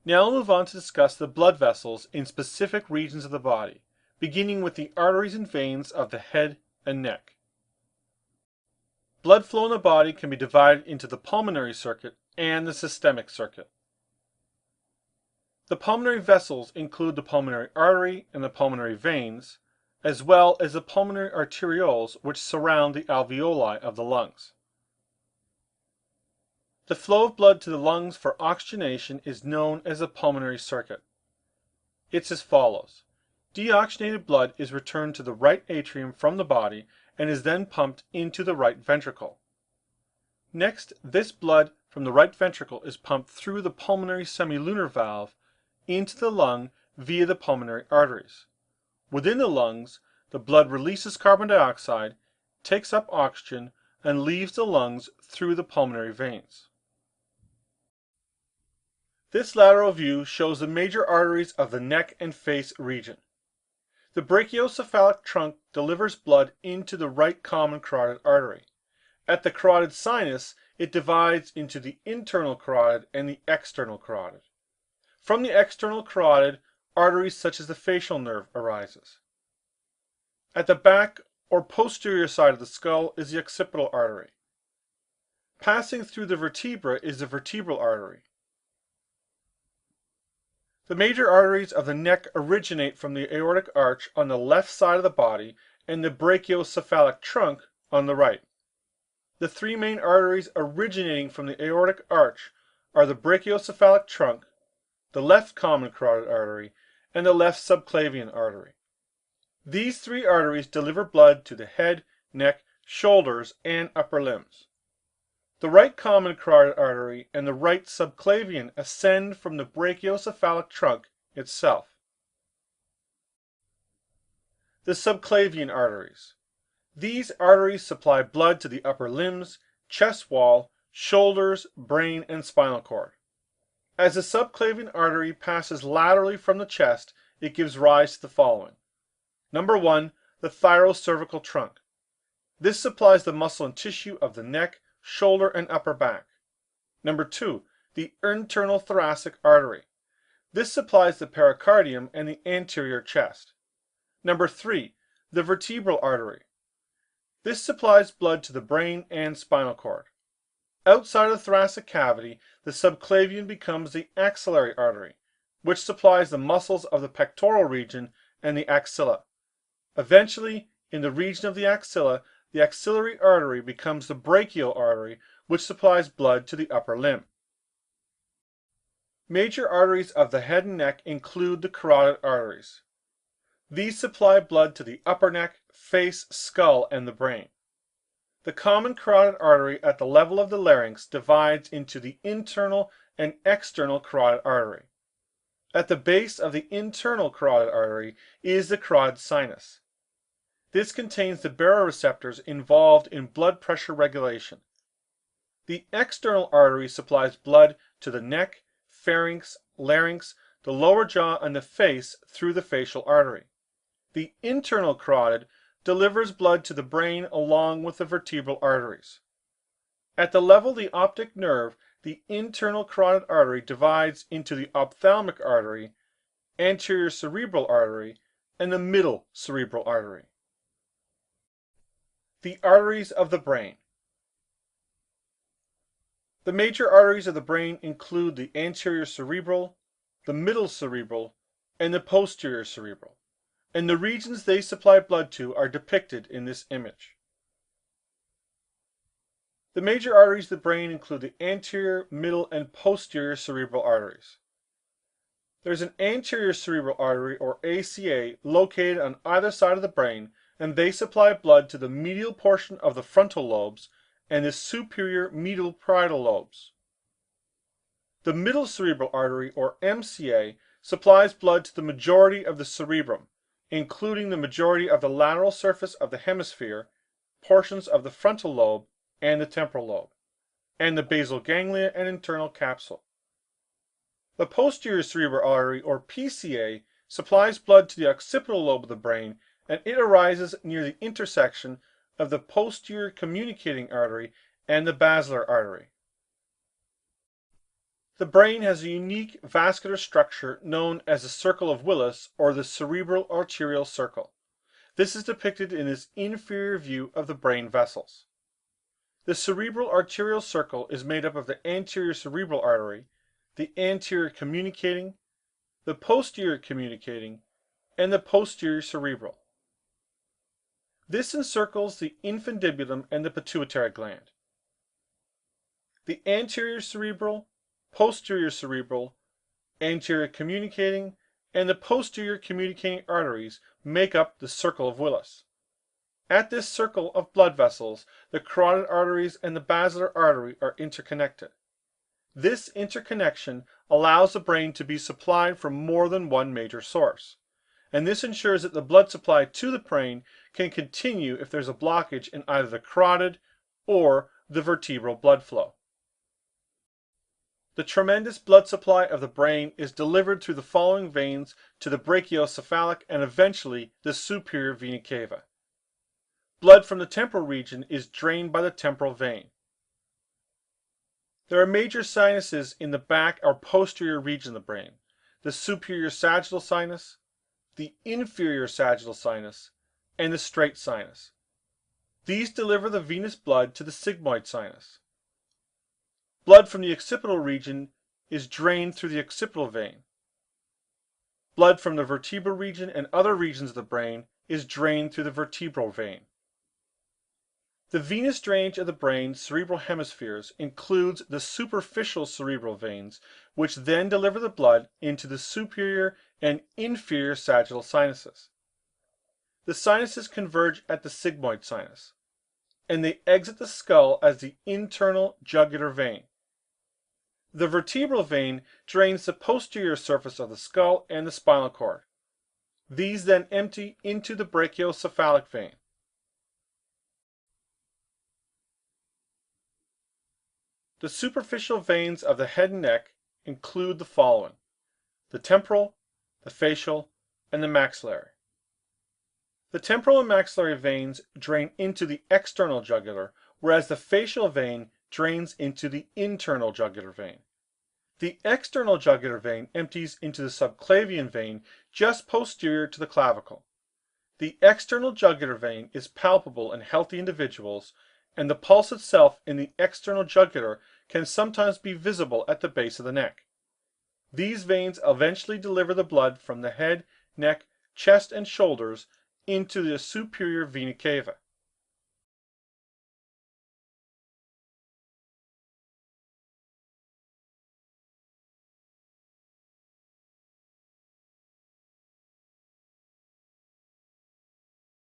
Now we'll move on to discuss the blood vessels in specific regions of the body, beginning with the arteries and veins of the head and neck. Blood flow in the body can be divided into the pulmonary circuit and the systemic circuit. The pulmonary vessels include the pulmonary artery and the pulmonary veins, as well as the pulmonary arterioles which surround the alveoli of the lungs. The flow of blood to the lungs for oxygenation is known as the pulmonary circuit. It's as follows. Deoxygenated blood is returned to the right atrium from the body and is then pumped into the right ventricle. Next, this blood from the right ventricle is pumped through the pulmonary semilunar valve into the lung via the pulmonary arteries. Within the lungs, the blood releases carbon dioxide, takes up oxygen, and leaves the lungs through the pulmonary veins. This lateral view shows the major arteries of the neck and face region. The brachiocephalic trunk delivers blood into the right common carotid artery. At the carotid sinus, it divides into the internal carotid and the external carotid. From the external carotid, arteries such as the facial nerve arises. At the back or posterior side of the skull is the occipital artery. Passing through the vertebra is the vertebral artery. The major arteries of the neck originate from the aortic arch on the left side of the body and the brachiocephalic trunk on the right. The three main arteries originating from the aortic arch are the brachiocephalic trunk, the left common carotid artery, and the left subclavian artery. These three arteries deliver blood to the head, neck, shoulders, and upper limbs. The right common carotid artery and the right subclavian ascend from the brachiocephalic trunk itself. The subclavian arteries. These arteries supply blood to the upper limbs, chest wall, shoulders, brain, and spinal cord. As the subclavian artery passes laterally from the chest, it gives rise to the following. Number 1, the thyrocervical trunk. This supplies the muscle and tissue of the neck, shoulder, and upper back. Number 2, the internal thoracic artery. This supplies the pericardium and the anterior chest. Number 3, the vertebral artery. This supplies blood to the brain and spinal cord. Outside of the thoracic cavity, the subclavian becomes the axillary artery, which supplies the muscles of the pectoral region and the axilla. Eventually, in the region of the axilla, the axillary artery becomes the brachial artery, which supplies blood to the upper limb. Major arteries of the head and neck include the carotid arteries. These supply blood to the upper neck, face, skull, and the brain. The common carotid artery at the level of the larynx divides into the internal and external carotid artery. At the base of the internal carotid artery is the carotid sinus. This contains the baroreceptors involved in blood pressure regulation. The external artery supplies blood to the neck, pharynx, larynx, the lower jaw, and the face through the facial artery. The internal carotid delivers blood to the brain along with the vertebral arteries. At the level of the optic nerve, the internal carotid artery divides into the ophthalmic artery, anterior cerebral artery, and the middle cerebral artery. The arteries of the brain. The major arteries of the brain include the anterior cerebral, the middle cerebral, and the posterior cerebral, and the regions they supply blood to are depicted in this image. The major arteries of the brain include the anterior, middle, and posterior cerebral arteries. There's an anterior cerebral artery, or ACA, located on either side of the brain, and they supply blood to the medial portion of the frontal lobes and the superior medial parietal lobes. The middle cerebral artery, or MCA, supplies blood to the majority of the cerebrum, including the majority of the lateral surface of the hemisphere, portions of the frontal lobe and the temporal lobe, and the basal ganglia and internal capsule. The posterior cerebral artery, or PCA, supplies blood to the occipital lobe of the brain, and it arises near the intersection of the posterior communicating artery and the basilar artery. The brain has a unique vascular structure known as the circle of Willis, or the cerebral arterial circle. This is depicted in this inferior view of the brain vessels. The cerebral arterial circle is made up of the anterior cerebral artery, the anterior communicating, the posterior communicating, and the posterior cerebral. This encircles the infundibulum and the pituitary gland. The anterior cerebral, posterior cerebral, anterior communicating, and the posterior communicating arteries make up the circle of Willis. At this circle of blood vessels, the carotid arteries and the basilar artery are interconnected. This interconnection allows the brain to be supplied from more than one major source, and this ensures that the blood supply to the brain can continue if there's a blockage in either the carotid or the vertebral blood flow. The tremendous blood supply of the brain is delivered through the following veins to the brachiocephalic and eventually the superior vena cava. Blood from the temporal region is drained by the temporal vein. There are major sinuses in the back or posterior region of the brain: the superior sagittal sinus, the inferior sagittal sinus, and the straight sinus. These deliver the venous blood to the sigmoid sinus. Blood from the occipital region is drained through the occipital vein. Blood from the vertebral region and other regions of the brain is drained through the vertebral vein. The venous drainage of the brain's cerebral hemispheres includes the superficial cerebral veins, which then deliver the blood into the superior and inferior sagittal sinuses. The sinuses converge at the sigmoid sinus, and they exit the skull as the internal jugular vein. The vertebral vein drains the posterior surface of the skull and the spinal cord. These then empty into the brachiocephalic vein. The superficial veins of the head and neck include the following: the temporal, the facial, and the maxillary. The temporal and maxillary veins drain into the external jugular, whereas the facial vein drains into the internal jugular vein. The external jugular vein empties into the subclavian vein just posterior to the clavicle. The external jugular vein is palpable in healthy individuals, and the pulse itself in the external jugular can sometimes be visible at the base of the neck. These veins eventually deliver the blood from the head, neck, chest, and shoulders into the superior vena cava.